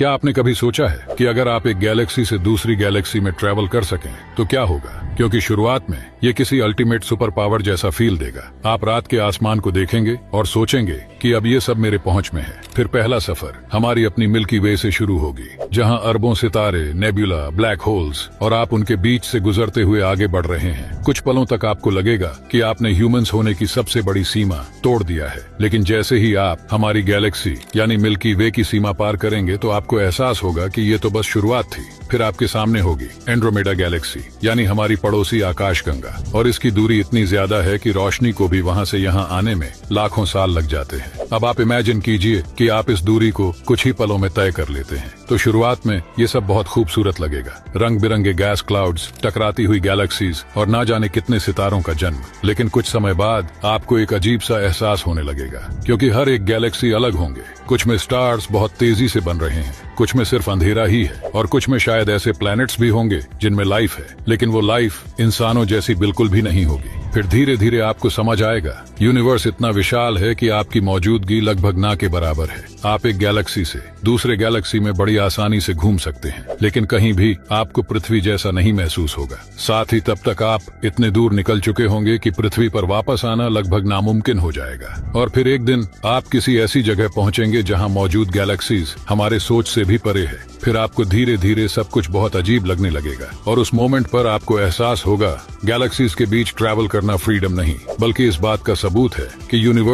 क्या आपने कभी सोचा है कि अगर आप एक गैलेक्सी से दूसरी गैलेक्सी में ट्रैवल कर सकें तो क्या होगा? क्योंकि शुरुआत में ये किसी अल्टीमेट सुपर पावर जैसा फील देगा। आप रात के आसमान को देखेंगे और सोचेंगे कि अब ये सब मेरे पहुंच में है। फिर पहला सफर हमारी अपनी मिल्की वे से शुरू होगी, जहां अरबों सितारे, नेबुला, ब्लैक होल्स और आप उनके बीच से गुजरते हुए आगे बढ़ रहे हैं। कुछ पलों तक आपको लगेगा कि आपने ह्यूमंस होने की सबसे बड़ी सीमा तोड़ दिया है, लेकिन जैसे ही आप हमारी गैलेक्सी यानी मिल्की वे की सीमा पार करेंगे तो आपको एहसास होगा कि ये तो बस शुरुआत थी। फिर आपके सामने होगी एंड्रोमेडा गैलेक्सी यानी हमारी पड़ोसी आकाशगंगा, और इसकी दूरी इतनी ज्यादा है कि रोशनी को भी वहां से यहां आने में लाखों साल लग जाते हैं। अब आप इमेजिन कीजिए कि आप इस दूरी को कुछ ही पलों में तय कर लेते हैं। तो शुरुआत में ये सब बहुत खूबसूरत लगेगा, रंग बिरंगे गैस क्लाउड्स, टकराती हुई गैलेक्सीज और ना जाने कितने सितारों का जन्म। लेकिन कुछ समय बाद आपको एक अजीब सा एहसास होने लगेगा, क्योंकि हर एक गैलेक्सी अलग होंगे। कुछ में स्टार्स बहुत तेजी से बन रहे हैं, कुछ में सिर्फ अंधेरा ही है, और कुछ में शायद ऐसे प्लैनेट्स भी होंगे जिनमें लाइफ है, लेकिन वो लाइफ इंसानों जैसी बिल्कुल भी नहीं होगी। फिर धीरे धीरे आपको समझ आएगा यूनिवर्स इतना विशाल है कि आपकी मौजूदगी लगभग ना के बराबर है। आप एक गैलेक्सी से दूसरे गैलेक्सी में बड़ी आसानी से घूम सकते हैं, लेकिन कहीं भी आपको पृथ्वी जैसा नहीं महसूस होगा। साथ ही तब तक आप इतने दूर निकल चुके होंगे कि पृथ्वी पर वापस आना लगभग नामुमकिन हो जाएगा। और फिर एक दिन आप किसी ऐसी जगह पहुंचेंगे जहां मौजूद गैलेक्सीज हमारे सोच से भी परे है। फिर आपको धीरे धीरे सब कुछ बहुत अजीब लगने लगेगा, और उस मोमेंट पर आपको एहसास होगा गैलेक्सीज के बीच ट्रैवल करना फ्रीडम नहीं, बल्कि इस बात का सबूत है कि यूनिवर्स